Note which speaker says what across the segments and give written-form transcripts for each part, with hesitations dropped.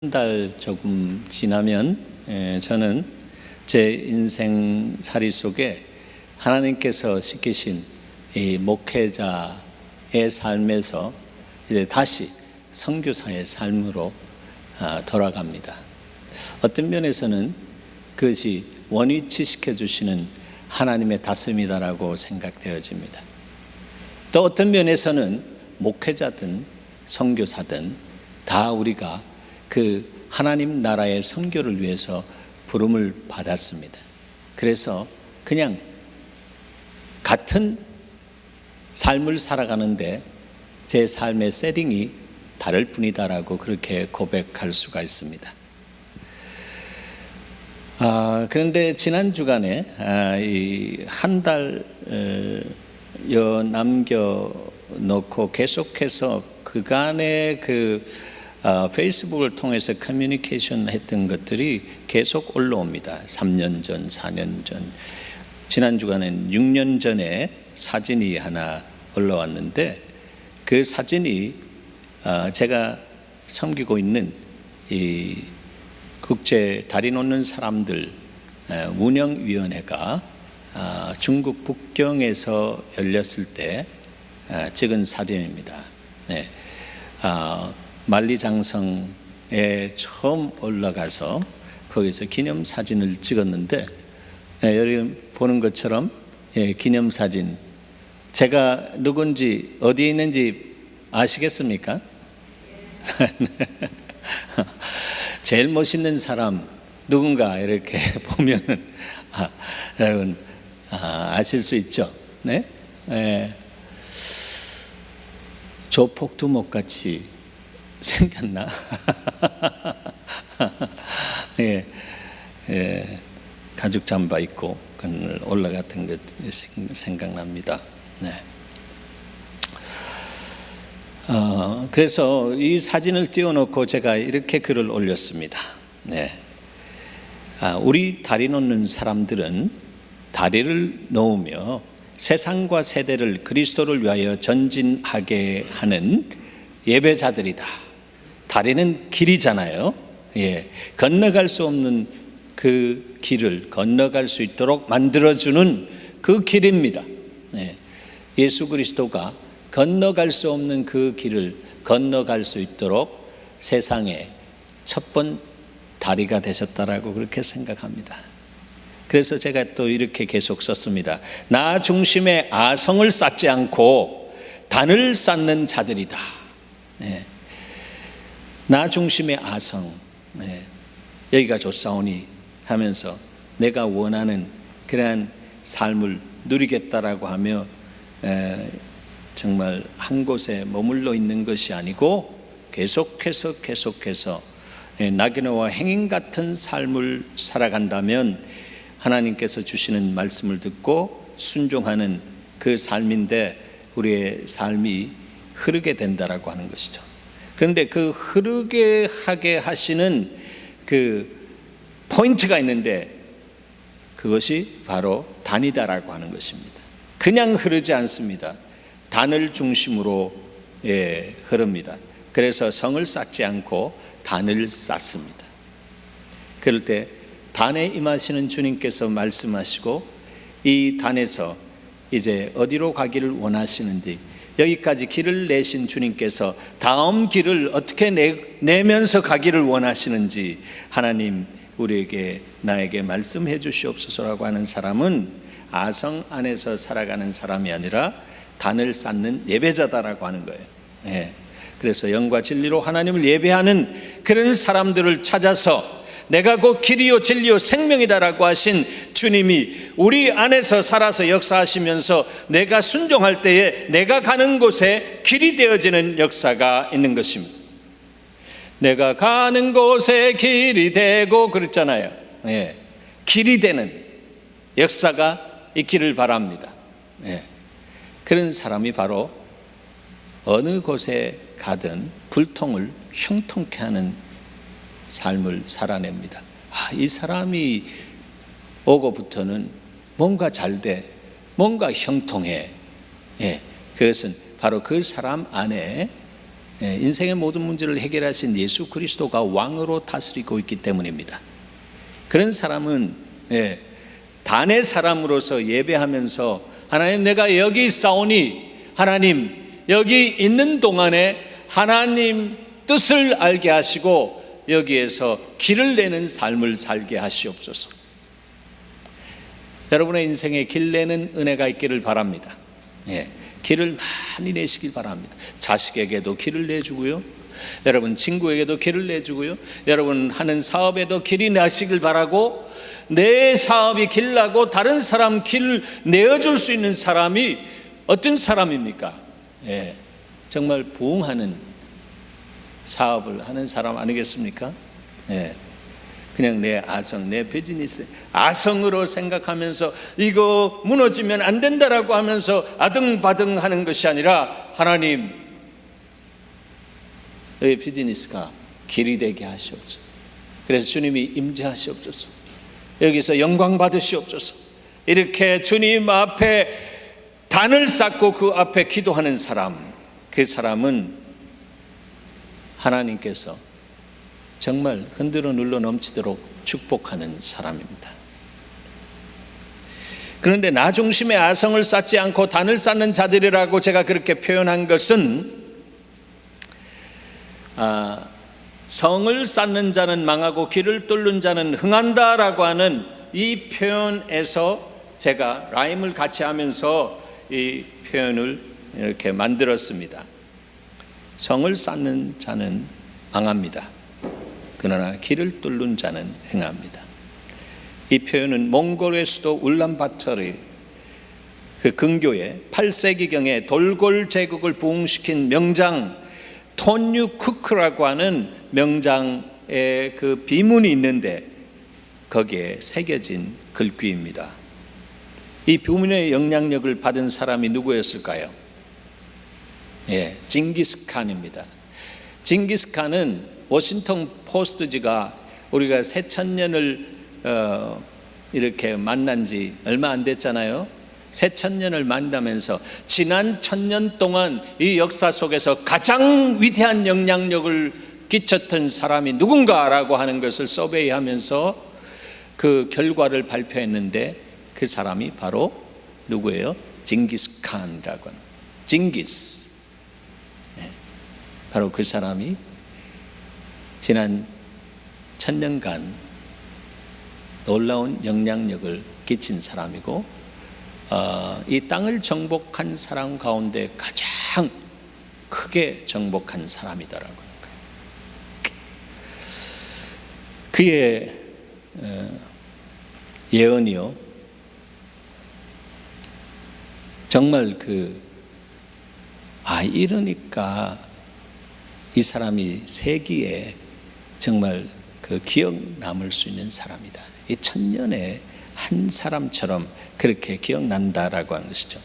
Speaker 1: 한 달 조금 지나면 저는 제 인생살이 속에 하나님께서 시키신 이 목회자의 삶에서 이제 다시 선교사의 삶으로 돌아갑니다. 어떤 면에서는 그것이 원위치시켜 주시는 하나님의 다스림이다라고 생각되어집니다. 또 어떤 면에서는 목회자든 선교사든 다 우리가 그 하나님 나라의 선교를 위해서 부름을 받았습니다. 그래서 그냥 같은 삶을 살아가는데 제 삶의 세팅이 다를 뿐이다라고 그렇게 고백할 수가 있습니다. 그런데 지난 주간에 한 달 남겨놓고 계속해서 그간의 페이스북을 통해서 커뮤니케이션 했던 것들이 계속 올라옵니다. 3년 전, 4년 전, 지난 주간엔 6년 전에 사진이 하나 올라왔는데 그 사진이 제가 섬기고 있는 이 국제 다리 놓는 사람들 운영위원회가 중국 북경에서 열렸을 때 찍은 사진입니다. 네. 만리장성에 처음 올라가서 거기서 기념사진을 찍었는데 여러분 보는 것처럼 기념사진, 제가 누군지 어디에 있는지 아시겠습니까? 제일 멋있는 사람 누군가 이렇게 보면 여러분 아실 수 있죠. 네? 조폭두목같이 생겼나? 가죽 잠바 입고 올라갔던 것 생각납니다. 네. 그래서 이 사진을 띄워놓고 제가 이렇게 글을 올렸습니다. 네. 우리 다리 놓는 사람들은 다리를 놓으며 세상과 세대를 그리스도를 위하여 전진하게 하는 예배자들이다. 다리는 길이잖아요. 건너갈 수 없는 그 길을 건너갈 수 있도록 만들어주는 그 길입니다. 예수 그리스도가 건너갈 수 없는 그 길을 건너갈 수 있도록 세상의 첫 번 다리가 되셨다라고 그렇게 생각합니다. 그래서 제가 또 이렇게 계속 썼습니다. 나 중심의 아성을 쌓지 않고 단을 쌓는 자들이다. 나 중심의 아성, 여기가 좋사오니 하면서 내가 원하는 그러한 삶을 누리겠다라고 하며 정말 한 곳에 머물러 있는 것이 아니고 계속해서 나그네와 행인 같은 삶을 살아간다면 하나님께서 주시는 말씀을 듣고 순종하는 그 삶인데 우리의 삶이 흐르게 된다라고 하는 것이죠. 그런데 그 흐르게 하게 하시는 그 포인트가 있는데 그것이 바로 단이다라고 하는 것입니다. 그냥 흐르지 않습니다. 단을 중심으로 흐릅니다. 그래서 성을 쌓지 않고 단을 쌓습니다. 그럴 때 단에 임하시는 주님께서 말씀하시고 이 단에서 이제 어디로 가기를 원하시는지 여기까지 길을 내신 주님께서 다음 길을 어떻게 내면서 가기를 원하시는지 하나님 우리에게 나에게 말씀해 주시옵소서라고 하는 사람은 아성 안에서 살아가는 사람이 아니라 단을 쌓는 예배자다라고 하는 거예요. 그래서 영과 진리로 하나님을 예배하는 그런 사람들을 찾아서 내가 곧 길이요 진리요 생명이다라고 하신 주님이 우리 안에서 살아서 역사하시면서 내가 순종할 때에 내가 가는 곳에 길이 되어지는 역사가 있는 것입니다. 내가 가는 곳에 길이 되고 그랬잖아요. 길이 되는 역사가 있기를 바랍니다. 그런 사람이 바로 어느 곳에 가든 불통을 형통케 하는 삶을 살아냅니다. 이 사람이 오고부터는 뭔가 잘 돼, 뭔가 형통해. 그것은 바로 그 사람 안에 인생의 모든 문제를 해결하신 예수 그리스도가 왕으로 다스리고 있기 때문입니다. 그런 사람은 단의 사람으로서 예배하면서 하나님, 내가 여기 있사오니 하나님, 여기 있는 동안에 하나님 뜻을 알게 하시고 여기에서 길을 내는 삶을 살게 하시옵소서. 여러분의 인생에 길 내는 은혜가 있기를 바랍니다. 길을 많이 내시길 바랍니다. 자식에게도 길을 내주고요, 여러분 친구에게도 길을 내주고요, 여러분 하는 사업에도 길이 나시길 바라고, 내 사업이 길 나고 다른 사람 길을 내어줄 수 있는 사람이 어떤 사람입니까? 정말 부흥하는 사업을 하는 사람 아니겠습니까? 그냥 내 아성, 내 비즈니스 아성으로 생각하면서 이거 무너지면 안 된다라고 하면서 아등바등 하는 것이 아니라, 하나님, 너의 비즈니스가 길이 되게 하시옵소서. 그래서 주님이 임재하시옵소서. 여기서 영광 받으시옵소서. 이렇게 주님 앞에 단을 쌓고 그 앞에 기도하는 사람, 그 사람은 하나님께서 정말 흔들어 눌러 넘치도록 축복하는 사람입니다. 그런데 나 중심의 아성을 쌓지 않고 단을 쌓는 자들이라고 제가 그렇게 표현한 것은, 성을 쌓는 자는 망하고 길을 뚫는 자는 흥한다라고 하는 이 표현에서 제가 라임을 같이 하면서 이 표현을 이렇게 만들었습니다. 성을 쌓는 자는 망합니다. 그러나 길을 뚫는 자는 행합니다. 이 표현은 몽골의 수도 울란바토르 그 근교에 8세기경에 돌골 제국을 부흥시킨 명장 톤유쿠크라고 하는 명장의 그 비문이 있는데 거기에 새겨진 글귀입니다. 이 비문의 영향력을 받은 사람이 누구였을까요? 징기스칸입니다. 징기스칸은 워싱턴 포스트지가 우리가 새천년을 이렇게 만난 지 얼마 안 됐잖아요. 새천년을 만나면서 지난 1000년 동안 이 역사 속에서 가장 위대한 영향력을 끼쳤던 사람이 누군가라고 하는 것을 서베이하면서 그 결과를 발표했는데, 그 사람이 바로 누구예요? 징기스칸이라고 하는, 징기스. 바로 그 사람이 지난 1000년간 놀라운 영향력을 끼친 사람이고, 이 땅을 정복한 사람 가운데 가장 크게 정복한 사람이다라고 하는 거예요. 그의 예언이요, 정말 이러니까 이 사람이 세기에 정말 기억 남을 수 있는 사람이다. 이 1000년에 한 사람처럼 그렇게 기억난다라고 하는 것이죠.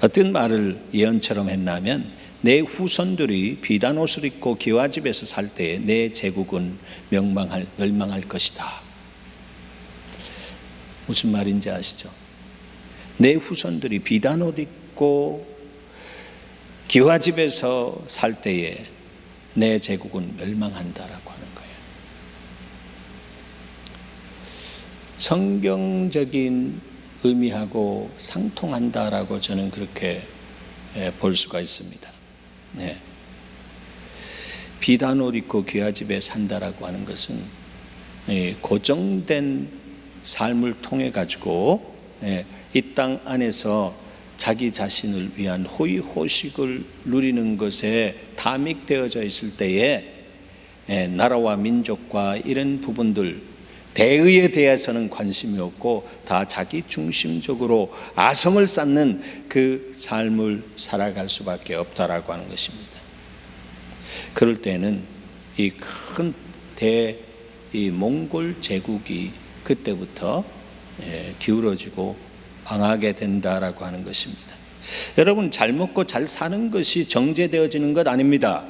Speaker 1: 어떤 말을 예언처럼 했냐면, 내 후손들이 비단 옷을 입고 기와집에서 살 때에 내 제국은 멸망할 것이다. 무슨 말인지 아시죠? 내 후손들이 비단 옷 입고 기와집에서 살 때에 내 제국은 멸망한다라고 하는 거예요. 성경적인 의미하고 상통한다라고 저는 그렇게 볼 수가 있습니다. 비단 옷 입고 기와집에 산다라고 하는 것은 고정된 삶을 통해 가지고 이 땅 안에서 자기 자신을 위한 호의호식을 누리는 것에 담익되어져 있을 때에 나라와 민족과 이런 부분들, 대의에 대해서는 관심이 없고 다 자기 중심적으로 아성을 쌓는 그 삶을 살아갈 수밖에 없다라고 하는 것입니다. 그럴 때는 이 큰 이 몽골 제국이 그때부터 기울어지고 망하게 된다라고 하는 것입니다. 여러분, 잘 먹고 잘 사는 것이 정죄되어지는 것 아닙니다.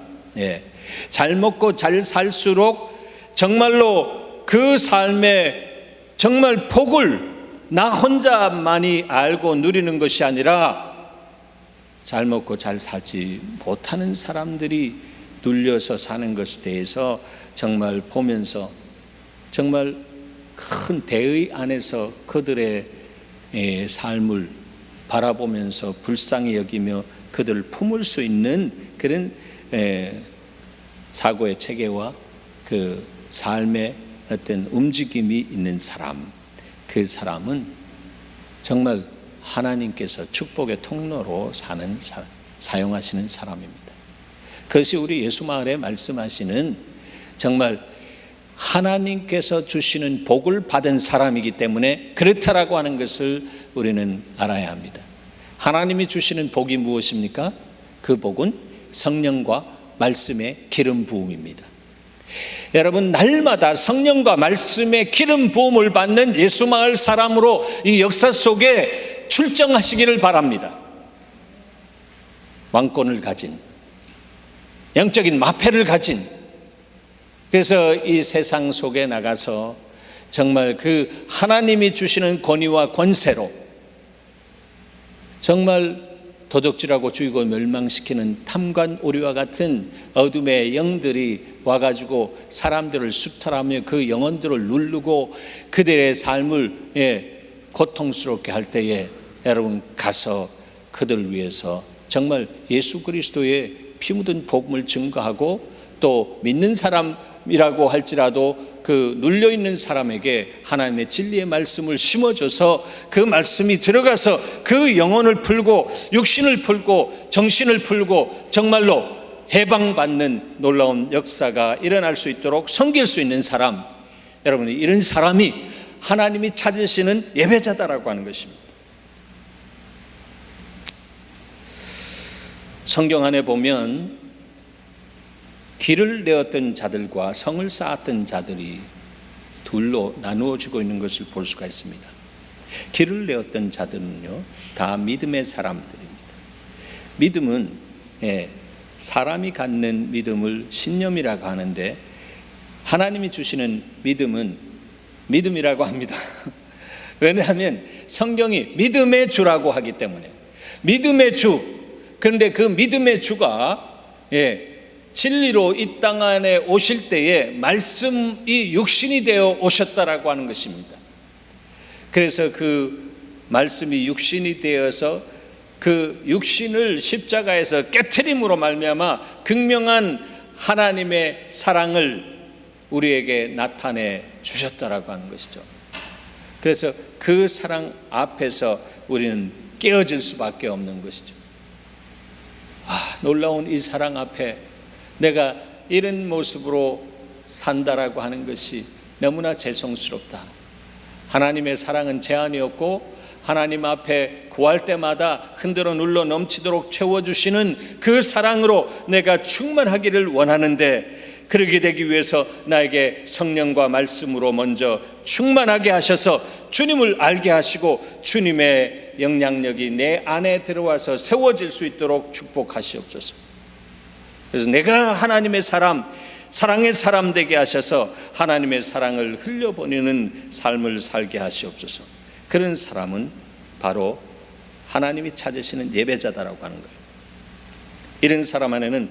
Speaker 1: 잘 먹고 잘 살수록 정말로 그 삶의 정말 복을 나 혼자만이 알고 누리는 것이 아니라 잘 먹고 잘 살지 못하는 사람들이 눌려서 사는 것에 대해서 정말 보면서 정말 큰 대의 안에서 그들의 삶을 바라보면서 불쌍히 여기며 그들을 품을 수 있는 그런 사고의 체계와 그 삶의 어떤 움직임이 있는 사람, 그 사람은 정말 하나님께서 축복의 통로로 사용하시는 사람입니다. 그것이 우리 예수마을에 말씀하시는 정말 하나님께서 주시는 복을 받은 사람이기 때문에 그렇다라고 하는 것을 우리는 알아야 합니다. 하나님이 주시는 복이 무엇입니까? 그 복은 성령과 말씀의 기름 부음입니다. 여러분, 날마다 성령과 말씀의 기름 부음을 받는 예수마을 사람으로 이 역사 속에 출정하시기를 바랍니다. 왕권을 가진, 영적인 마패를 가진, 그래서 이 세상 속에 나가서 정말 그 하나님이 주시는 권위와 권세로 정말 도적질하고 죽이고 멸망시키는 탐관 오리와 같은 어둠의 영들이 와가지고 사람들을 수탈하며 그 영혼들을 누르고 그들의 삶을 고통스럽게 할 때에 여러분 가서 그들을 위해서 정말 예수 그리스도의 피 묻은 복음을 증거하고 또 믿는 사람이라고 할지라도 그 눌려있는 사람에게 하나님의 진리의 말씀을 심어줘서 그 말씀이 들어가서 그 영혼을 풀고 육신을 풀고 정신을 풀고 정말로 해방받는 놀라운 역사가 일어날 수 있도록 섬길 수 있는 사람, 여러분, 이런 사람이 하나님이 찾으시는 예배자다라고 하는 것입니다. 성경 안에 보면 길을 내었던 자들과 성을 쌓았던 자들이 둘로 나누어지고 있는 것을 볼 수가 있습니다. 길을 내었던 자들은요, 다 믿음의 사람들입니다. 믿음은 사람이 갖는 믿음을 신념이라고 하는데 하나님이 주시는 믿음은 믿음이라고 합니다. 왜냐하면 성경이 믿음의 주라고 하기 때문에. 믿음의 주. 그런데 그 믿음의 주가 진리로 이 땅 안에 오실 때에 말씀이 육신이 되어 오셨다라고 하는 것입니다. 그래서 그 말씀이 육신이 되어서 그 육신을 십자가에서 깨트림으로 말미암아 극명한 하나님의 사랑을 우리에게 나타내 주셨다라고 하는 것이죠. 그래서 그 사랑 앞에서 우리는 깨어질 수밖에 없는 것이죠. 놀라운 이 사랑 앞에 내가 이런 모습으로 산다라고 하는 것이 너무나 죄송스럽다. 하나님의 사랑은 제한이 없고 하나님 앞에 구할 때마다 흔들어 눌러 넘치도록 채워주시는 그 사랑으로 내가 충만하기를 원하는데, 그러게 되기 위해서 나에게 성령과 말씀으로 먼저 충만하게 하셔서 주님을 알게 하시고 주님의 영향력이 내 안에 들어와서 세워질 수 있도록 축복하시옵소서. 그래서 내가 하나님의 사람, 사랑의 사람 되게 하셔서 하나님의 사랑을 흘려보내는 삶을 살게 하시옵소서. 그런 사람은 바로 하나님이 찾으시는 예배자다라고 하는 거예요. 이런 사람 안에는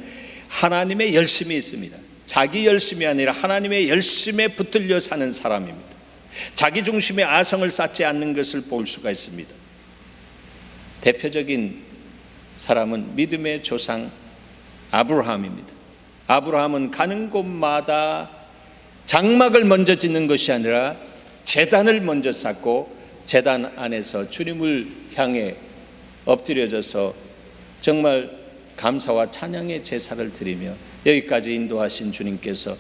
Speaker 1: 하나님의 열심이 있습니다. 자기 열심이 아니라 하나님의 열심에 붙들려 사는 사람입니다. 자기 중심의 아성을 쌓지 않는 것을 볼 수가 있습니다. 대표적인 사람은 믿음의 조상 아브라함입니다. 아브라함은 가는 곳마다 장막을 먼저 짓는 것이 아니라 제단을 먼저 쌓고 제단 안에서 주님을 향해 엎드려져서 정말 감사와 찬양의 제사를 드리며 여기까지 인도하신 주님께서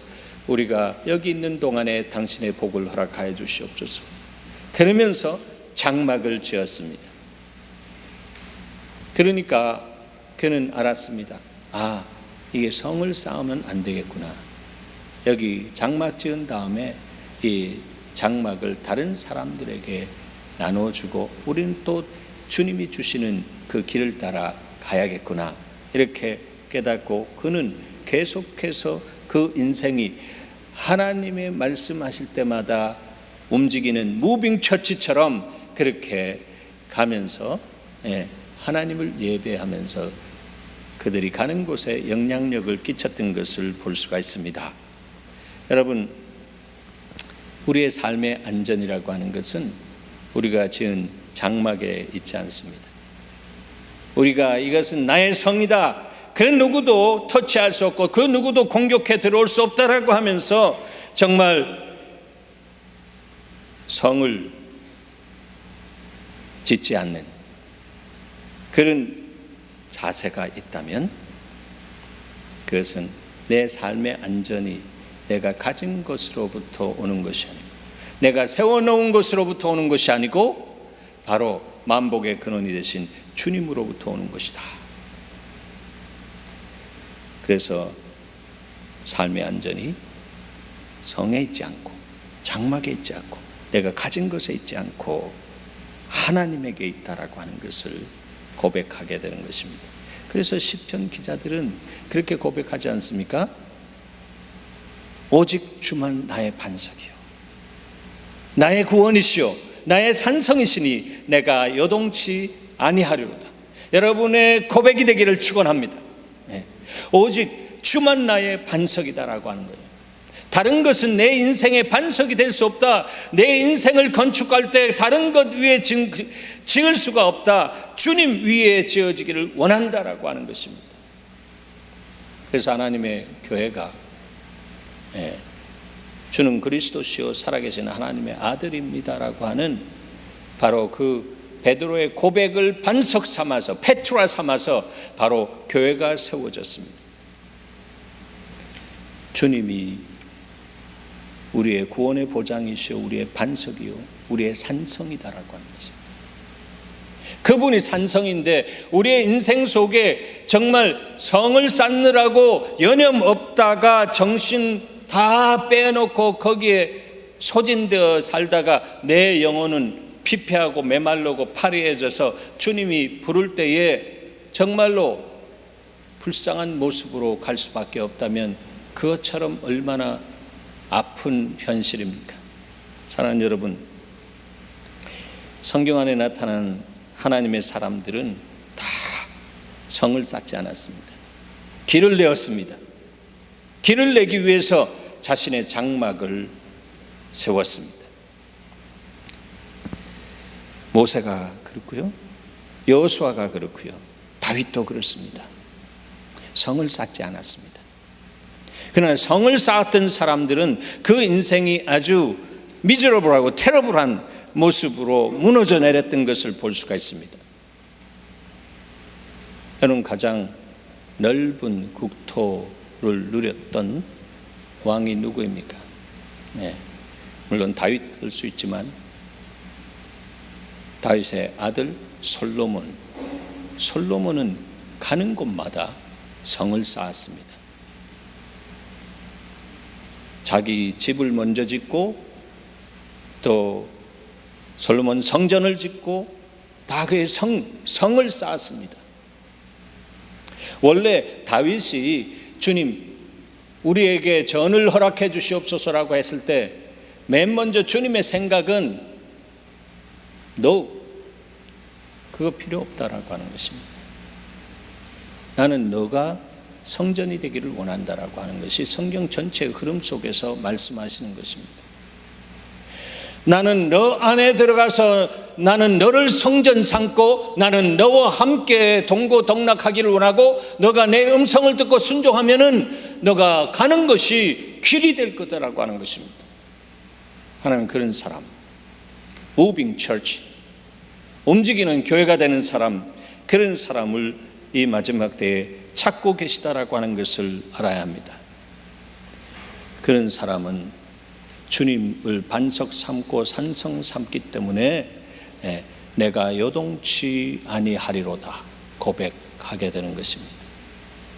Speaker 1: 우리가 여기 있는 동안에 당신의 복을 허락하여 주시옵소서. 그러면서 장막을 지었습니다. 그러니까 그는 알았습니다. 이게 성을 쌓으면 안 되겠구나. 여기 장막 지은 다음에 이 장막을 다른 사람들에게 나눠주고 우리는 또 주님이 주시는 그 길을 따라 가야겠구나, 이렇게 깨닫고 그는 계속해서 그 인생이 하나님의 말씀하실 때마다 움직이는 무빙 처치처럼 그렇게 가면서 하나님을 예배하면서 그들이 가는 곳에 영향력을 끼쳤던 것을 볼 수가 있습니다. 여러분, 우리의 삶의 안전이라고 하는 것은 우리가 지은 장막에 있지 않습니다. 우리가 이것은 나의 성이다, 그 누구도 터치할 수 없고 그 누구도 공격해 들어올 수 없다라고 하면서 정말 성을 짓지 않는 그런 자세가 있다면 그것은 내 삶의 안전이 내가 가진 것으로부터 오는 것이 아니고 내가 세워놓은 것으로부터 오는 것이 아니고 바로 만복의 근원이 되신 주님으로부터 오는 것이다. 그래서 삶의 안전이 성에 있지 않고 장막에 있지 않고 내가 가진 것에 있지 않고 하나님에게 있다라고 하는 것을 고백하게 되는 것입니다. 그래서 시편 기자들은 그렇게 고백하지 않습니까? 오직 주만 나의 반석이요 나의 구원이시요 나의 산성이시니 내가 요동치 아니하리로다. 여러분의 고백이 되기를 축원합니다. 오직 주만 나의 반석이다라고 하는 거예요. 다른 것은 내 인생의 반석이 될 수 없다. 내 인생을 건축할 때 다른 것 위에 지을 수가 없다. 주님 위에 지어지기를 원한다라고 하는 것입니다. 그래서 하나님의 교회가 주는 그리스도시요 살아계신 하나님의 아들입니다라고 하는 바로 그 베드로의 고백을 반석 삼아서 페트라 삼아서 바로 교회가 세워졌습니다. 주님이 우리의 구원의 보장이시오 우리의 반석이요 우리의 산성이다라고 하는 것입니다. 그분이 산성인데 우리의 인생 속에 정말 성을 쌓느라고 여념 없다가 정신 다 빼놓고 거기에 소진되어 살다가 내 영혼은 피폐하고 메말르고 파리해져서 주님이 부를 때에 정말로 불쌍한 모습으로 갈 수밖에 없다면 그것처럼 얼마나 아픈 현실입니까? 사랑하는 여러분, 성경 안에 나타난 하나님의 사람들은 다 성을 쌓지 않았습니다. 길을 내었습니다. 길을 내기 위해서 자신의 장막을 세웠습니다. 모세가 그렇고요, 여호수아가 그렇고요, 다윗도 그렇습니다. 성을 쌓지 않았습니다. 그러나 성을 쌓았던 사람들은 그 인생이 아주 미저러블하고 테러블한 모습으로 무너져 내렸던 것을 볼 수가 있습니다. 여러분, 가장 넓은 국토를 누렸던 왕이 누구입니까? 물론 다윗일 수 있지만 다윗의 아들 솔로몬은 가는 곳마다 성을 쌓았습니다. 자기 집을 먼저 짓고 또 솔로몬 성전을 짓고 다 그의 성을 쌓았습니다. 원래 다윗이 주님 우리에게 전을 허락해 주시옵소서라고 했을 때 맨 먼저 주님의 생각은 너 그거 필요 없다라고 하는 것입니다. 나는 너가 성전이 되기를 원한다라고 하는 것이 성경 전체의 흐름 속에서 말씀하시는 것입니다. 나는 너 안에 들어가서 나는 너를 성전 삼고 나는 너와 함께 동고동락하기를 원하고 너가 내 음성을 듣고 순종하면은 너가 가는 것이 길이 될 거다라고 하는 것입니다. 하나님 그런 사람, Moving Church, 움직이는 교회가 되는 사람, 그런 사람을 이 마지막 때에 찾고 계시다라고 하는 것을 알아야 합니다. 그런 사람은 주님을 반석 삼고 산성 삼기 때문에 내가 요동치 아니하리로다 고백하게 되는 것입니다.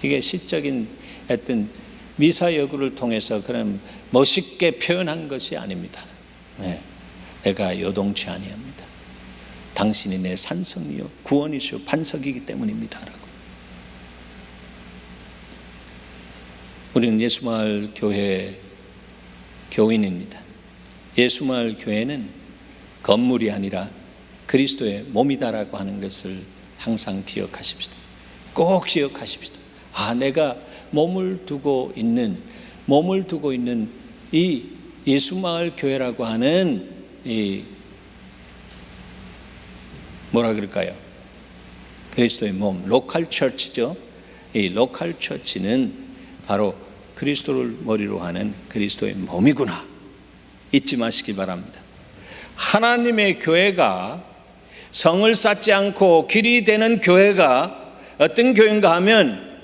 Speaker 1: 이게 시적인 어떤 미사여구를 통해서 그런 멋있게 표현한 것이 아닙니다. 내가 요동치 아니합니다. 당신이 내 산성이요 구원이시요 반석이기 때문입니다 라고. 우리는 예수마을 교회 교인입니다. 예수마을 교회는 건물이 아니라 그리스도의 몸이다라고 하는 것을 항상 기억하십시다. 꼭 기억하십시다. 내가 몸을 두고 있는 이 예수마을 교회라고 하는 이 뭐라 그럴까요? 그리스도의 몸, 로컬 처치죠. 이 로컬 처치는 바로 그리스도를 머리로 하는 그리스도의 몸이구나. 잊지 마시기 바랍니다. 하나님의 교회가, 성을 쌓지 않고 길이 되는 교회가 어떤 교회인가 하면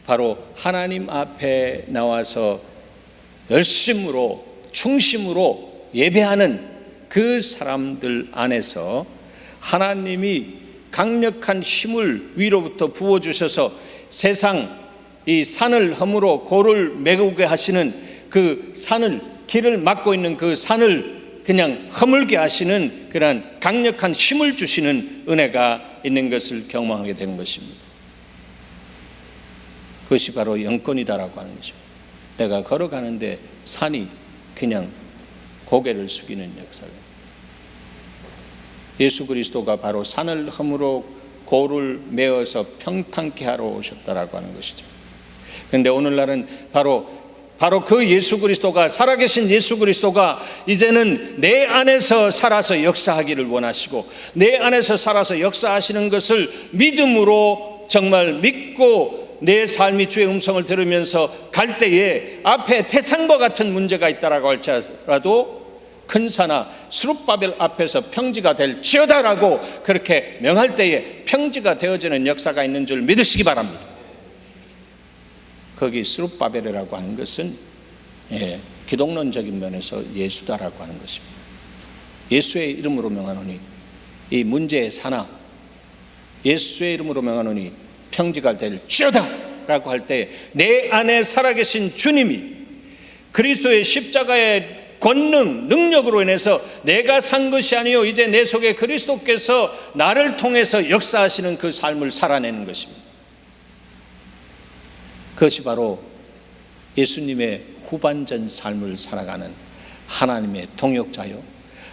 Speaker 1: 바로 하나님 앞에 나와서 열심으로 충심으로 예배하는 그 사람들 안에서 하나님이 강력한 힘을 위로부터 부어주셔서 세상 이 산을 허물어 고를 메우게 하시는 그 산을, 길을 막고 있는 그 산을 그냥 허물게 하시는 그러한 강력한 힘을 주시는 은혜가 있는 것을 경험하게 되는 것입니다. 그것이 바로 영권이다라고 하는 것입니다. 내가 걸어가는데 산이 그냥 고개를 숙이는 역사가, 예수 그리스도가 바로 산을 허물어 고를 메어서 평탄케 하러 오셨다라고 하는 것이죠. 그런데 오늘날은 바로 그 예수 그리스도가, 살아계신 예수 그리스도가 이제는 내 안에서 살아서 역사하기를 원하시고, 내 안에서 살아서 역사하시는 것을 믿음으로 정말 믿고 내 삶이 주의 음성을 들으면서 갈 때에 앞에 태산과 같은 문제가 있다라고 할지라도 큰 산아 스룹바벨 앞에서 평지가 될지어다라고 그렇게 명할 때에 평지가 되어지는 역사가 있는 줄 믿으시기 바랍니다. 거기 스룹바벨이라고 하는 것은 기독론적인 면에서 예수다라고 하는 것입니다. 예수의 이름으로 명하노니 이 문제의 산아, 예수의 이름으로 명하노니 평지가 될지어다 라고 할 때 내 안에 살아계신 주님이 그리스도의 십자가의 권능, 능력으로 인해서 내가 산 것이 아니요 이제 내 속에 그리스도께서 나를 통해서 역사하시는 그 삶을 살아내는 것입니다. 그것이 바로 예수님의 후반전 삶을 살아가는 하나님의 동역자요,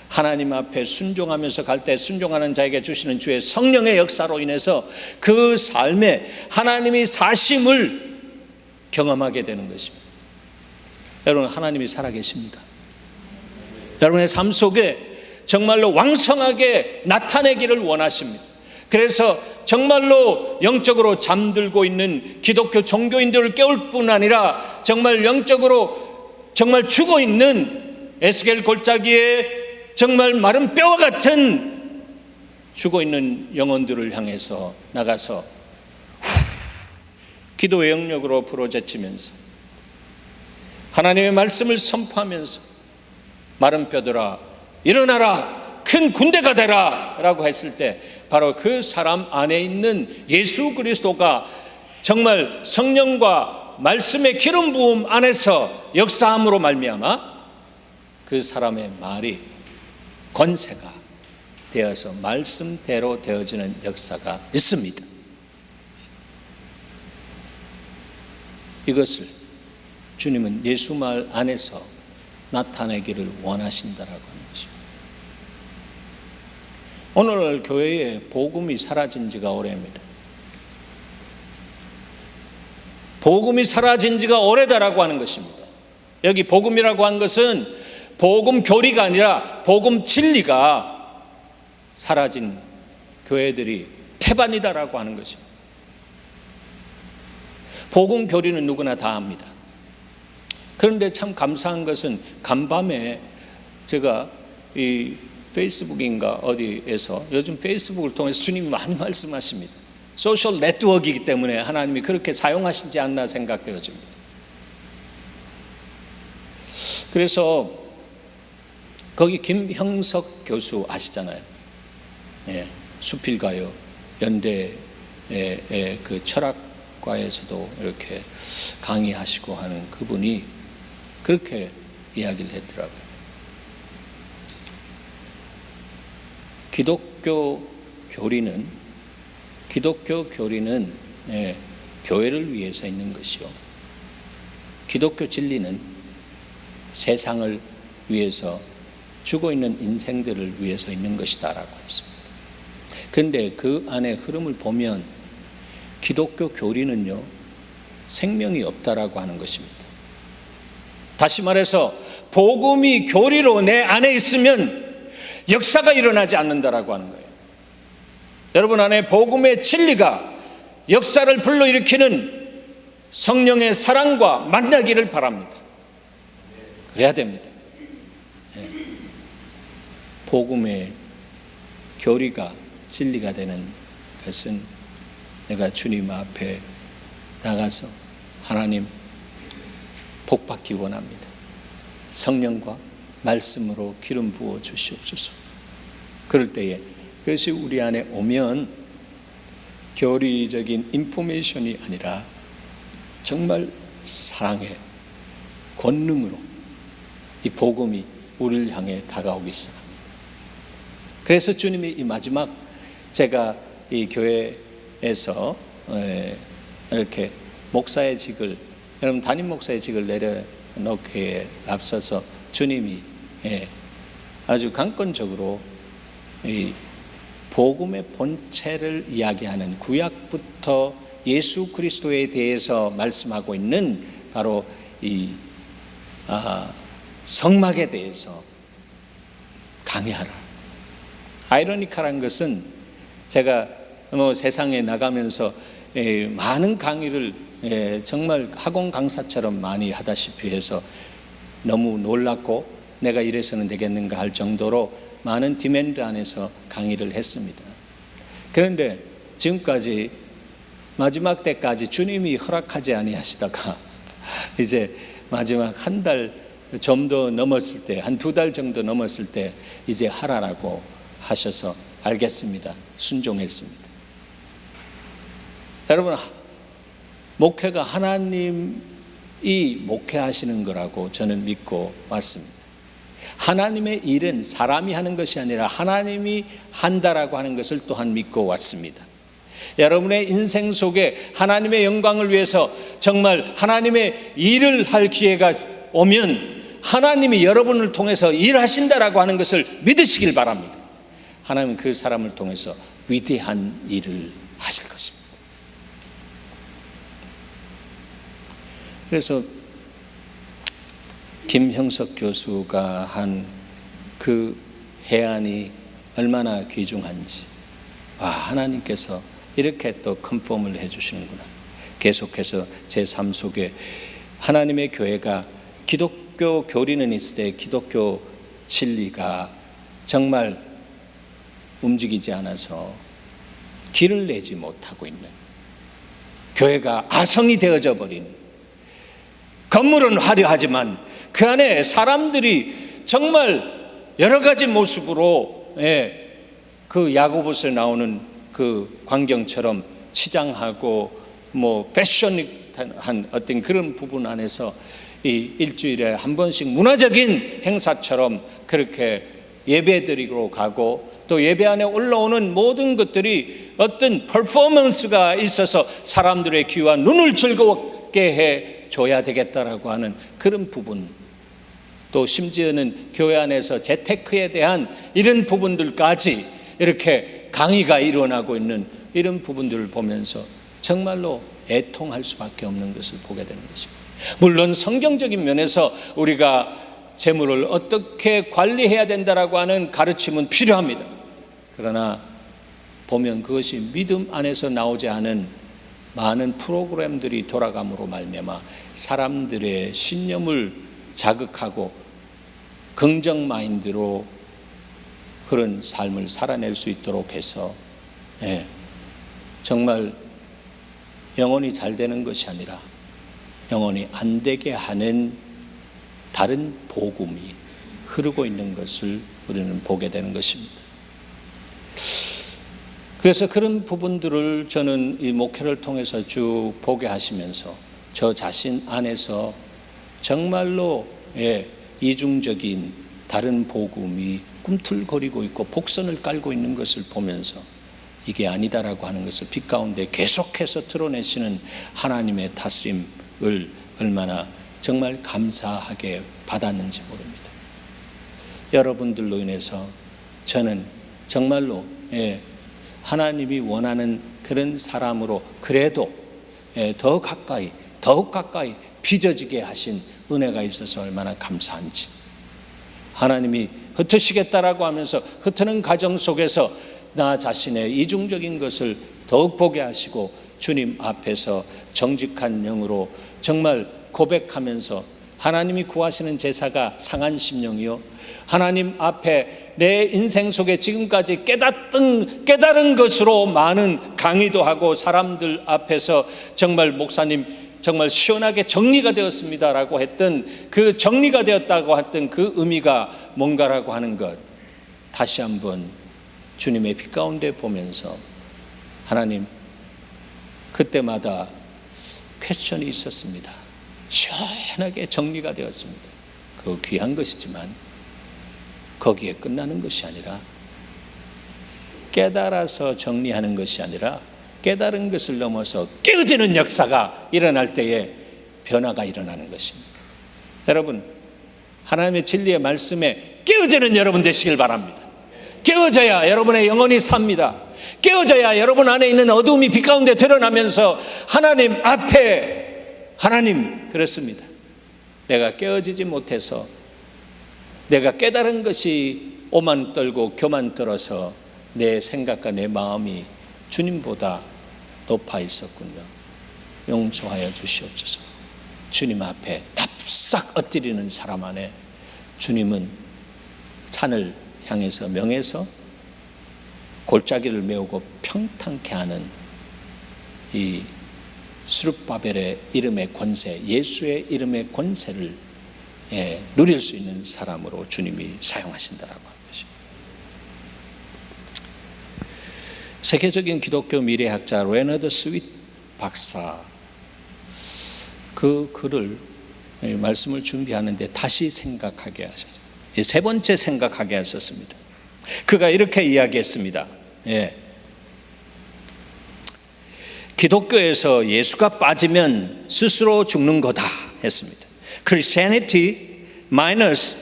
Speaker 1: 하나님 앞에 순종하면서 갈 때 순종하는 자에게 주시는 주의 성령의 역사로 인해서 그 삶에 하나님이 사심을 경험하게 되는 것입니다. 여러분, 하나님이 살아계십니다. 여러분의 삶 속에 정말로 왕성하게 나타내기를 원하십니다. 그래서 정말로 영적으로 잠들고 있는 기독교 종교인들을 깨울 뿐 아니라 정말 영적으로 정말 죽어 있는 에스겔 골짜기에 정말 마른 뼈와 같은 죽어 있는 영혼들을 향해서 나가서 기도의 영역으로 부르짖으면서 하나님의 말씀을 선포하면서 마른 뼈들아 일어나라, 큰 군대가 되라 라고 했을 때 바로 그 사람 안에 있는 예수 그리스도가 정말 성령과 말씀의 기름 부음 안에서 역사함으로 말미암아 그 사람의 말이 권세가 되어서 말씀대로 되어지는 역사가 있습니다. 이것을 주님은 예수 말 안에서 나타내기를 원하신다라고 하는 것입니다. 오늘날 교회에 복음이 사라진 지가 오래입니다. 복음이 사라진 지가 오래다라고 하는 것입니다. 여기 복음이라고 한 것은 복음 교리가 아니라 복음 진리가 사라진 교회들이 태반이다라고 하는 것입니다. 복음 교리는 누구나 다 압니다. 그런데 참 감사한 것은 간밤에 제가 이 페이스북인가 어디에서, 요즘 페이스북을 통해서 주님이 많이 말씀하십니다. 소셜 네트워크이기 때문에 하나님이 그렇게 사용하시지 않나 생각되어집니다. 그래서 거기 김형석 교수 아시잖아요. 수필가요. 연대의 그 철학과에서도 이렇게 강의하시고 하는 그분이 그렇게 이야기를 했더라고요. 기독교 교리는 교회를 위해서 있는 것이요, 기독교 진리는 세상을 위해서, 죽어 있는 인생들을 위해서 있는 것이다 라고 했습니다. 그런데 그 안에 흐름을 보면 기독교 교리는요, 생명이 없다라고 하는 것입니다. 다시 말해서 복음이 교리로 내 안에 있으면 역사가 일어나지 않는다라고 하는 거예요. 여러분 안에 복음의 진리가 역사를 불러일으키는 성령의 사랑과 만나기를 바랍니다. 그래야 됩니다. 네. 복음의 교리가 진리가 되는 것은 내가 주님 앞에 나가서 하나님 복받기 원합니다. 성령과 말씀으로 기름 부어 주시옵소서. 그럴 때에 그것이 우리 안에 오면 교리적인 인포메이션이 아니라 정말 사랑의 권능으로 이 복음이 우리를 향해 다가오기 시작합니다. 그래서 주님이 이 마지막 제가 이 교회에서 이렇게 목사의 직을, 여러분 담임 목사의 직을 내려놓기에 앞서서 주님이 아주 강권적으로 이 복음의 본체를 이야기하는 구약부터 예수 그리스도에 대해서 말씀하고 있는 바로 이 성막에 대해서 강의하라. 아이러니컬한 것은 제가 세상에 나가면서 많은 강의를 정말 학원 강사처럼 많이 하다시피 해서 너무 놀랐고 내가 이래서는 되겠는가 할 정도로 많은 디맨드 안에서 강의를 했습니다. 그런데 지금까지 마지막 때까지 주님이 허락하지 아니하시다가 이제 마지막 한 달 좀 더 넘었을 때, 한 2달 정도 넘었을 때 이제 하라라고 하셔서 알겠습니다. 순종했습니다. 여러분, 목회가 하나님이 목회하시는 거라고 저는 믿고 왔습니다. 하나님의 일은 사람이 하는 것이 아니라 하나님이 한다라고 하는 것을 또한 믿고 왔습니다. 여러분의 인생 속에 하나님의 영광을 위해서 정말 하나님의 일을 할 기회가 오면 하나님이 여러분을 통해서 일하신다라고 하는 것을 믿으시길 바랍니다. 하나님은 그 사람을 통해서 위대한 일을 하실 것입니다. 그래서 김형석 교수가 한 그 해안이 얼마나 귀중한지, 하나님께서 이렇게 또 컨펌을 해주시는구나. 계속해서 제 삶 속에 하나님의 교회가 기독교 교리는 있을 때 기독교 진리가 정말 움직이지 않아서 길을 내지 못하고 있는, 교회가 아성이 되어져 버린, 건물은 화려하지만 그 안에 사람들이 정말 여러 가지 모습으로 그 야고보서에 나오는 그 광경처럼 치장하고 패셔니한 어떤 그런 부분 안에서 이 일주일에 한 번씩 문화적인 행사처럼 그렇게 예배드리러 가고, 또 예배 안에 올라오는 모든 것들이 어떤 퍼포먼스가 있어서 사람들의 귀와 눈을 즐겁게 해 줘야 되겠다라고 하는 그런 부분, 또 심지어는 교회 안에서 재테크에 대한 이런 부분들까지 이렇게 강의가 일어나고 있는 이런 부분들을 보면서 정말로 애통할 수밖에 없는 것을 보게 되는 것입니다. 물론 성경적인 면에서 우리가 재물을 어떻게 관리해야 된다라고 하는 가르침은 필요합니다. 그러나 보면 그것이 믿음 안에서 나오지 않은 많은 프로그램들이 돌아감으로 말미암아 사람들의 신념을 자극하고 긍정 마인드로 그런 삶을 살아낼 수 있도록 해서 정말 영혼이 잘 되는 것이 아니라 영혼이 안 되게 하는 다른 복음이 흐르고 있는 것을 우리는 보게 되는 것입니다. 그래서 그런 부분들을 저는 이 목회를 통해서 쭉 보게 하시면서 저 자신 안에서 정말로 이중적인 다른 복음이 꿈틀거리고 있고 복선을 깔고 있는 것을 보면서 이게 아니다라고 하는 것을 빛 가운데 계속해서 드러내시는 하나님의 다스림을 얼마나 정말 감사하게 받았는지 모릅니다. 여러분들로 인해서 저는 정말로 하나님이 원하는 그런 사람으로 그래도 더 가까이, 더욱 가까이 빚어지게 하신 은혜가 있어서 얼마나 감사한지. 하나님이 흩으시겠다라고 하면서 흩트는 가정 속에서 나 자신의 이중적인 것을 더욱 보게 하시고 주님 앞에서 정직한 영으로 정말 고백하면서 하나님이 구하시는 제사가 상한 심령이요, 하나님 앞에 내 인생 속에 지금까지 깨달은 것으로 많은 강의도 하고 사람들 앞에서 정말 목사님 정말 시원하게 정리가 되었습니다라고 했던 그 정리가 되었다고 했던 그 의미가 뭔가라고 하는 것, 다시 한번 주님의 빛 가운데 보면서 하나님, 그때마다 퀘스천이 있었습니다. 시원하게 정리가 되었습니다. 그 귀한 것이지만 거기에 끝나는 것이 아니라, 깨달아서 정리하는 것이 아니라 깨달은 것을 넘어서 깨어지는 역사가 일어날 때에 변화가 일어나는 것입니다. 여러분, 하나님의 진리의 말씀에 깨어지는 여러분 되시길 바랍니다. 깨어져야 여러분의 영혼이 삽니다. 깨어져야 여러분 안에 있는 어두움이 빛 가운데 드러나면서 하나님 앞에, 하나님 그렇습니다, 내가 깨어지지 못해서 내가 깨달은 것이 오만 떨고 교만 떨어서 내 생각과 내 마음이 주님보다 높아 있었군요. 용서하여 주시옵소서. 주님 앞에 납작 엎드리는 사람 안에 주님은 산을 향해서 명해서 골짜기를 메우고 평탄케 하는 이 스룹바벨의 이름의 권세, 예수의 이름의 권세를 누릴 수 있는 사람으로 주님이 사용하신다라고 하는 것입니다. 세계적인 기독교 미래학자 레너드 스윗 박사, 그 글을, 말씀을 준비하는데 다시 생각하게 하셨어요. 세 번째 생각하게 하셨습니다. 그가 이렇게 이야기했습니다. 기독교에서 예수가 빠지면 스스로 죽는 거다 했습니다. Christianity minus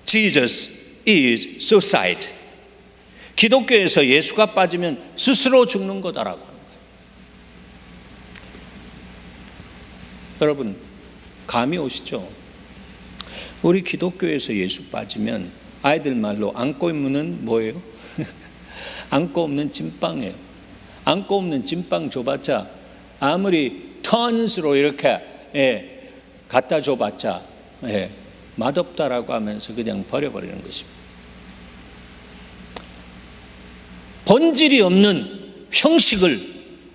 Speaker 1: Jesus is suicide. 기독교에서 예수가 빠지면 스스로 죽는 거다라고 하는 거예요. 여러분, 감이 오시죠? 우리 기독교에서 예수 빠지면 아이들 말로 안고 있는 뭐예요? 안고 없는 찐빵이에요. 안고 없는 찐빵 줘봤자, 아무리 턴스로 이렇게 갖다 줘봤자 맛없다라고 하면서 그냥 버려버리는 것입니다. 본질이 없는 형식을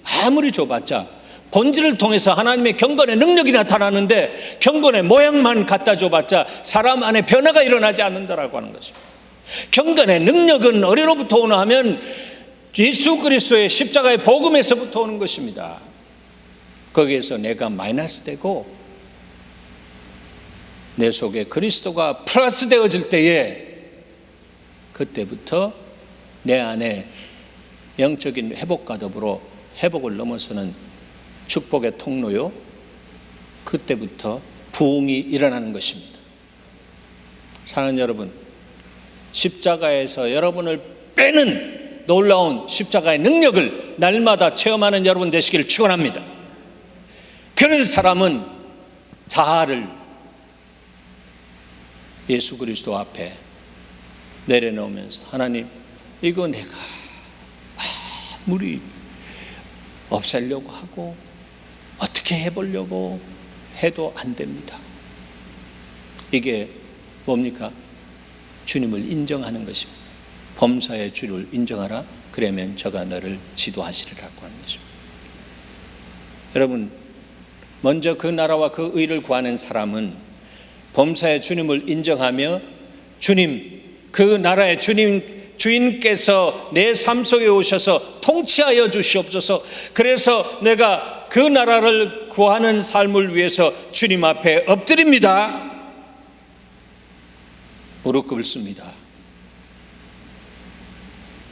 Speaker 1: 아무리 줘봤자 본질을 통해서 하나님의 경건의 능력이 나타나는데 경건의 모양만 갖다 줘봤자 사람 안에 변화가 일어나지 않는다라고 하는 것입니다. 경건의 능력은 어디로부터 오나 하면 예수 그리스도의 십자가의 복음에서부터 오는 것입니다. 거기에서 내가 마이너스 되고 내 속에 그리스도가 플러스 되어질 때에 그때부터 내 안에 영적인 회복과 더불어 회복을 넘어서는 축복의 통로요, 그때부터 부흥이 일어나는 것입니다. 사랑하는 여러분, 십자가에서 여러분을 빼는 놀라운 십자가의 능력을 날마다 체험하는 여러분 되시기를 축원합니다. 그런 사람은 자아를 예수 그리스도 앞에 내려놓으면서 하나님, 이거 내가 아무리 없애려고 하고 어떻게 해보려고 해도 안 됩니다. 이게 뭡니까? 주님을 인정하는 것입니다. 범사의 주를 인정하라, 그러면 저가 너를 지도하시리라고 하는 것입니다. 여러분, 먼저 그 나라와 그 의를 구하는 사람은 범사의 주님을 인정하며 주님, 그 나라의 주인께서 내 삶 속에 오셔서 통치하여 주시옵소서. 그래서 내가 그 나라를 구하는 삶을 위해서 주님 앞에 엎드립니다. 무릎 꿇습니다.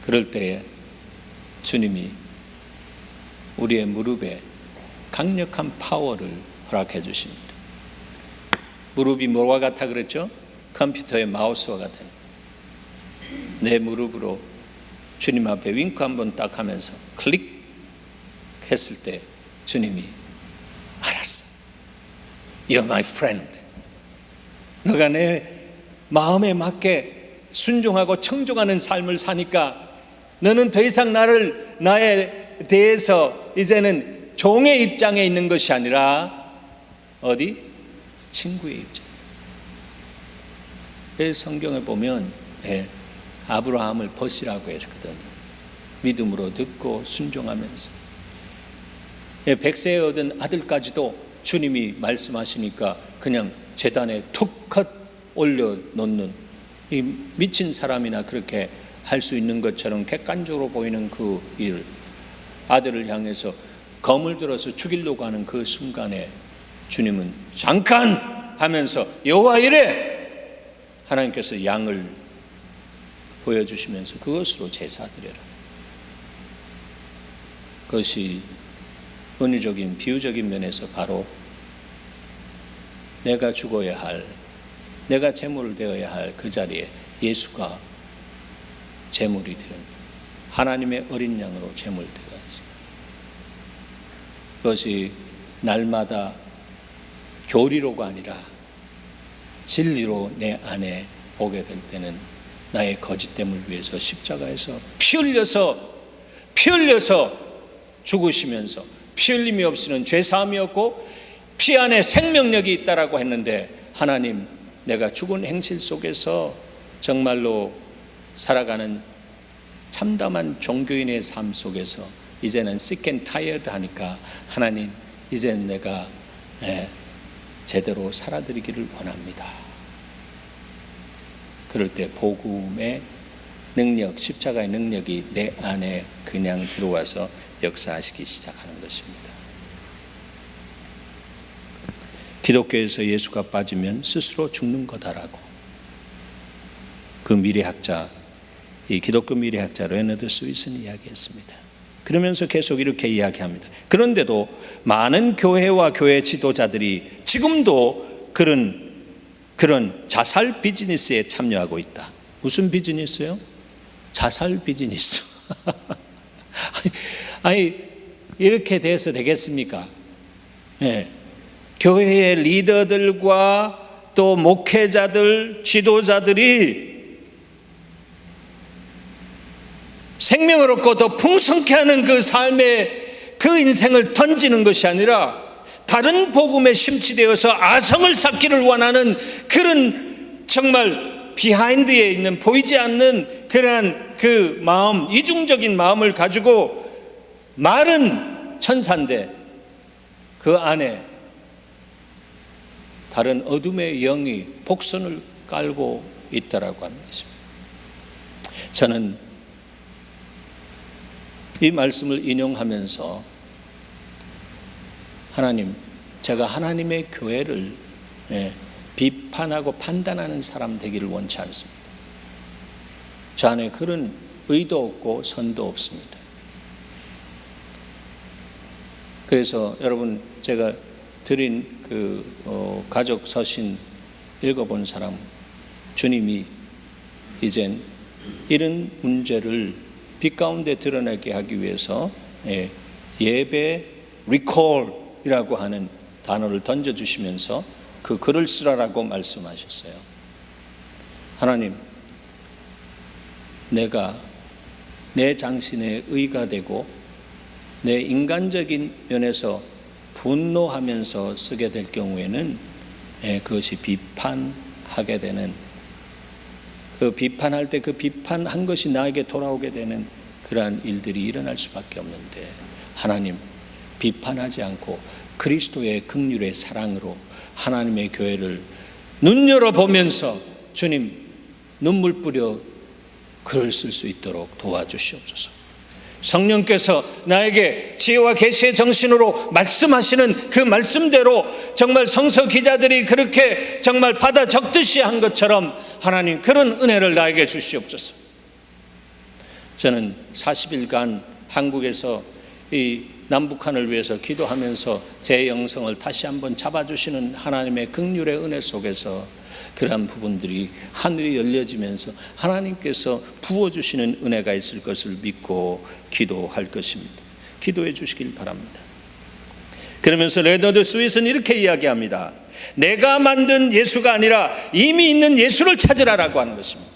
Speaker 1: 그럴 때에 주님이 우리의 무릎에 강력한 파워를 허락해 주십니다. 무릎이 뭐와 같아 그랬죠? 컴퓨터의 마우스와 같아요. 내 무릎으로 주님 앞에 윙크 한번 딱 하면서 클릭 했을 때 주님이 알았어. You're my friend. 너가 내 마음에 맞게 순종하고 청종하는 삶을 사니까 너는 더 이상 나에 대해서 이제는 종의 입장에 있는 것이 아니라 어디? 친구의 입장. 성경에 보면 아브라함을 벗이라고 했거든. 믿음으로 듣고 순종하면서 100세에 얻은 아들까지도 주님이 말씀하시니까 그냥 제단에 툭 올려놓는, 이 미친 사람이나 그렇게 할 수 있는 것처럼 객관적으로 보이는 그 일, 아들을 향해서 검을 들어서 죽이려고 하는 그 순간에 주님은 잠깐 하면서 여호와 이래, 하나님께서 양을 보여주시면서 그것으로 제사드려라. 그것이 은유적인 비유적인 면에서 바로 내가 죽어야 할, 내가 제물 되어야 할 그 자리에 예수가 제물이 된 하나님의 어린 양으로 제물되어야지. 그것이 날마다 교리로가 아니라 진리로 내 안에 보게 될 때는 나의 거짓됨을 위해서 십자가에서 피 흘려서 죽으시면서 피 흘림이 없이는 죄사함이 없고 피 안에 생명력이 있다라고 했는데, 하나님, 내가 죽은 행실 속에서 정말로 살아가는 참담한 종교인의 삶 속에서 이제는 sick and tired 하니까, 하나님, 이제는 내가 제대로 살아드리기를 원합니다. 그럴 때 복음의 능력, 십자가의 능력이 내 안에 그냥 들어와서 역사하시기 시작하는 것입니다. 기독교에서 예수가 빠지면 스스로 죽는 거다라고 그 미래학자, 이 기독교 미래학자 레너드 스윗은 이야기했습니다. 그러면서 계속 이렇게 이야기합니다. 그런데도 많은 교회와 교회 지도자들이 지금도 그런 자살 비즈니스에 참여하고 있다. 무슨 비즈니스요? 자살 비즈니스. 아니, 이렇게 돼서 되겠습니까? 교회의 리더들과 또 목회자들, 지도자들이 생명을 얻고 더 풍성케 하는 그 삶의 그 인생을 던지는 것이 아니라 다른 복음에 심취되어서 아성을 쌓기를 원하는 그런 정말 비하인드에 있는 보이지 않는 그러한 그 마음, 이중적인 마음을 가지고 말은 천사인데 그 안에 다른 어둠의 영이 복선을 깔고 있다라고 하는 것입니다. 저는 이 말씀을 인용하면서 하나님, 제가 하나님의 교회를 비판하고 판단하는 사람 되기를 원치 않습니다. 저 안에 그런 의도 없고 선도 없습니다. 그래서 여러분, 제가 드린 그 가족 서신 읽어본 사람, 주님이 이젠 이런 문제를 빛 가운데 드러나게 하기 위해서 예배 리콜이라고 하는 단어를 던져주시면서 그 글을 쓰라라고 말씀하셨어요. 하나님, 내가 내 당신의 의가 되고 내 인간적인 면에서 분노하면서 쓰게 될 경우에는 그것이 비판하게 되는, 그 비판할 때 그 비판한 것이 나에게 돌아오게 되는 그러한 일들이 일어날 수밖에 없는데, 하나님, 비판하지 않고 그리스도의 긍휼의 사랑으로 하나님의 교회를 눈여겨보면서 주님, 눈물 뿌려 글을 쓸 수 있도록 도와주시옵소서. 성령께서 나에게 지혜와 계시의 정신으로 말씀하시는 그 말씀대로 정말 성서 기자들이 그렇게 정말 받아 적듯이 한 것처럼 하나님, 그런 은혜를 나에게 주시옵소서. 저는 40일간 한국에서 이 남북한을 위해서 기도하면서 제 영성을 다시 한번 잡아주시는 하나님의 긍휼의 은혜 속에서 그러한 부분들이 하늘이 열려지면서 하나님께서 부어주시는 은혜가 있을 것을 믿고 기도할 것입니다. 기도해 주시길 바랍니다. 그러면서 레너드 스윗은 이렇게 이야기합니다. 내가 만든 예수가 아니라 이미 있는 예수를 찾으라라고 하는 것입니다.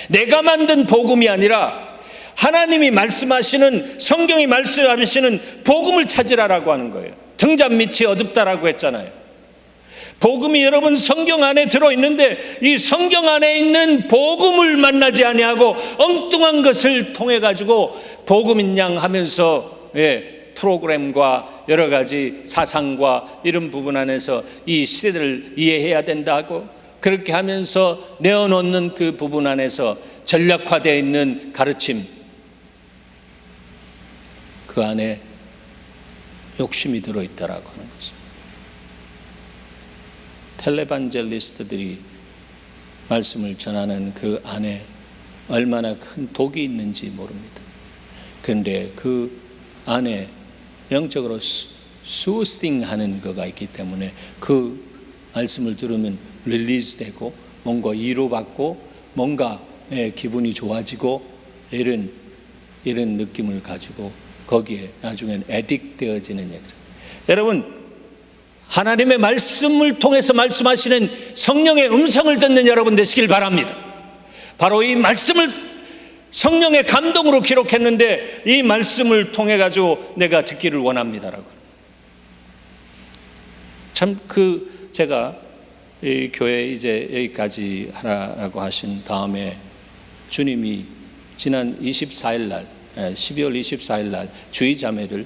Speaker 1: 내가 만든 복음이 아니라 하나님이 말씀하시는, 성경이 말씀하시는 복음을 찾으라라고 하는 거예요. 등잔 밑이 어둡다라고 했잖아요. 복음이 여러분 성경 안에 들어있는데 이 성경 안에 있는 복음을 만나지 아니하고 엉뚱한 것을 통해 가지고 복음인 양 하면서 프로그램과 여러 가지 사상과 이런 부분 안에서 이 시대를 이해해야 된다고 그렇게 하면서 내어놓는 그 부분 안에서 전략화되어 있는 가르침, 그 안에 욕심이 들어있다라고 하는 것입니다. 텔레반젤리스트들이 말씀을 전하는 그 안에 얼마나 큰 독이 있는지 모릅니다. 그런데 그 안에 영적으로 수스팅하는 거가 있기 때문에 그 말씀을 들으면 릴리즈 되고 뭔가 위로받고 뭔가 기분이 좋아지고 이런 느낌을 가지고 거기에 나중엔 애딕 되어지는 역사. 여러분, 하나님의 말씀을 통해서 말씀하시는 성령의 음성을 듣는 여러분 되시길 바랍니다. 바로 이 말씀을 성령의 감동으로 기록했는데 이 말씀을 통해 가지고 내가 듣기를 원합니다라고. 참 제가 이 교회 이제 여기까지 하라고 하신 다음에 주님이 지난 24일 날 12월 24일 날 주의자매를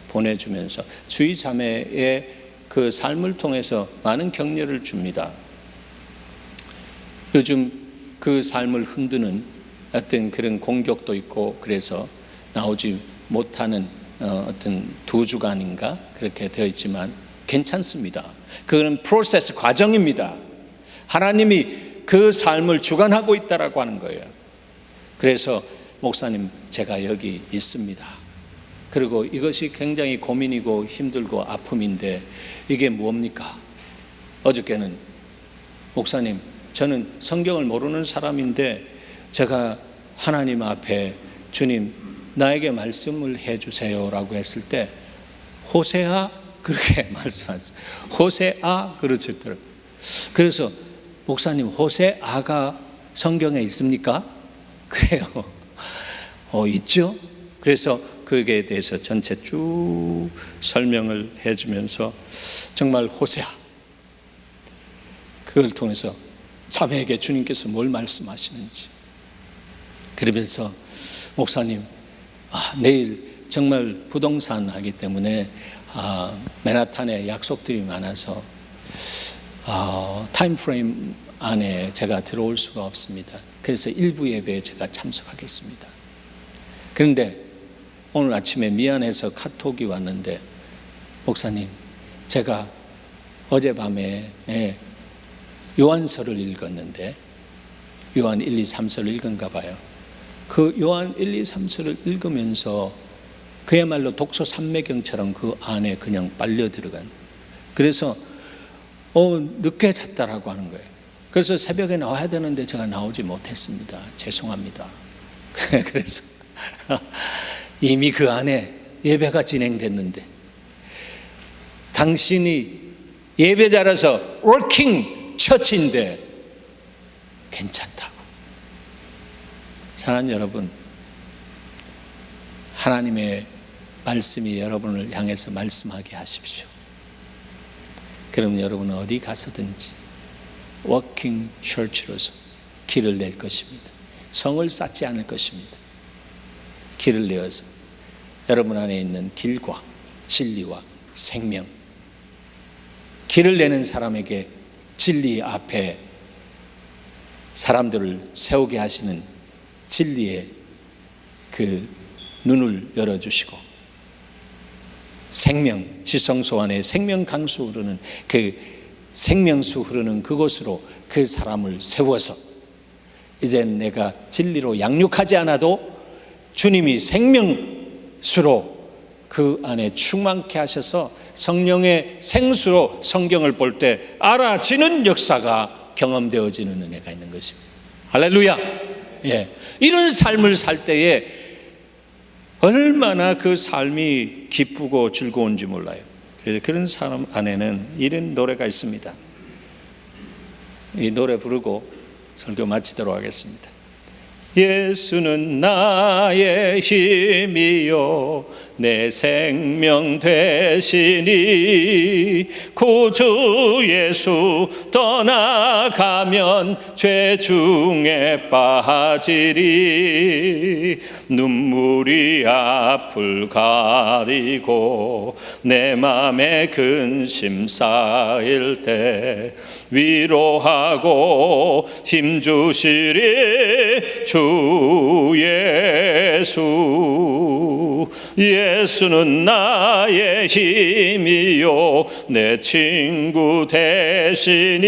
Speaker 1: 보내주면서 주의자매의 그 삶을 통해서 많은 격려를 줍니다. 요즘 그 삶을 흔드는 어떤 그런 공격도 있고 그래서 나오지 못하는 어떤 2주간인가 그렇게 되어 있지만 괜찮습니다. 그건 프로세스 과정입니다. 하나님이 그 삶을 주관하고 있다라고 하는 거예요. 그래서 목사님 제가 여기 있습니다. 그리고 이것이 굉장히 고민이고 힘들고 아픔인데 이게 뭡니까? 어저께는 목사님 저는 성경을 모르는 사람인데 제가 하나님 앞에 주님 나에게 말씀을 해주세요라고 했을 때 호세아 그렇게 말씀하셨어요. 호세아 그러셨더라고요. 그래서 목사님 호세아가 성경에 있습니까? 그래요. 있죠? 그래서 그에 대해서 전체 쭉 설명을 해주면서 정말 호세아 그걸 통해서 자매에게 주님께서 뭘 말씀하시는지 그러면서 목사님 내일 정말 부동산 하기 때문에 맨하탄에 약속들이 많아서 타임프레임 안에 제가 들어올 수가 없습니다. 그래서 일부 예배에 제가 참석하겠습니다. 그런데 오늘 아침에 미안해서 카톡이 왔는데 목사님 제가 어젯밤에 요한서를 읽었는데 요한 1, 2, 3서를 읽은가 봐요. 그 요한 1, 2, 3서를 읽으면서 그야말로 독서 삼매경처럼 그 안에 그냥 빨려 들어간. 그래서 늦게 잤다라고 하는 거예요. 그래서 새벽에 나와야 되는데 제가 나오지 못했습니다. 죄송합니다. 그래서 이미 그 안에 예배가 진행됐는데 당신이 예배자라서 워킹 처치인데 괜찮다고. 사랑하는 여러분, 하나님의 말씀이 여러분을 향해서 말씀하게 하십시오. 그럼 여러분은 어디 가서든지 워킹 처치로서 길을 낼 것입니다. 성을 쌓지 않을 것입니다. 길을 내어서 여러분 안에 있는 길과 진리와 생명, 길을 내는 사람에게 진리 앞에 사람들을 세우게 하시는 진리의 그 눈을 열어주시고 생명, 지성소 안에 생명 강수 흐르는 그 생명수 흐르는 그곳으로 그 사람을 세워서 이제 내가 진리로 양육하지 않아도 주님이 생명수로 그 안에 충만케 하셔서 성령의 생수로 성경을 볼 때 알아지는 역사가 경험되어지는 은혜가 있는 것입니다. 할렐루야. 예. 이런 삶을 살 때에 얼마나 그 삶이 기쁘고 즐거운지 몰라요. 그래서 그런 사람 안에는 이런 노래가 있습니다. 이 노래 부르고 설교 마치도록 하겠습니다. 예수는 나의 힘이요 내 생명 되시니 구주 예수 떠나가면 죄 중에 빠지리 눈물이 앞을 가리고 내 맘에 근심 쌓일 때 위로하고 힘주시리 주 예수 예수는 나의 힘이요 내 친구 되시니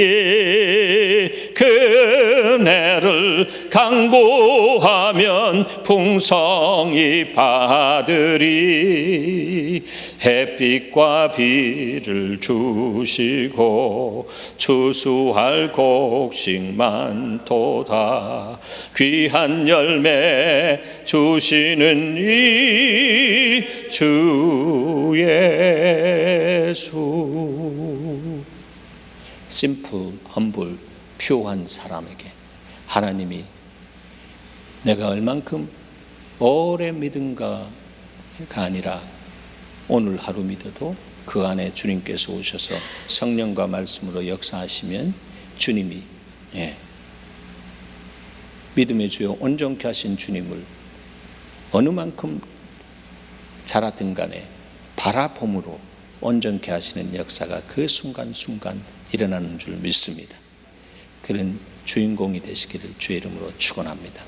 Speaker 1: 그네를 간구하면 풍성히 받으리 햇빛과 비를 주시고 추수할 곡식 많도다 귀한 열매 주시는 이 주 예수 심플, 험블, 퓨어한 사람에게 하나님이 내가 얼만큼 오래 믿은가가 아니라 오늘 하루 믿어도 그 안에 주님께서 오셔서 성령과 말씀으로 역사하시면 주님이 믿음의 주요 온전케 하신 주님을 어느 만큼 자라든 간에 바라봄으로 온전케 하시는 역사가 그 순간순간 일어나는 줄 믿습니다. 그런 주인공이 되시기를 주의 이름으로 축원합니다.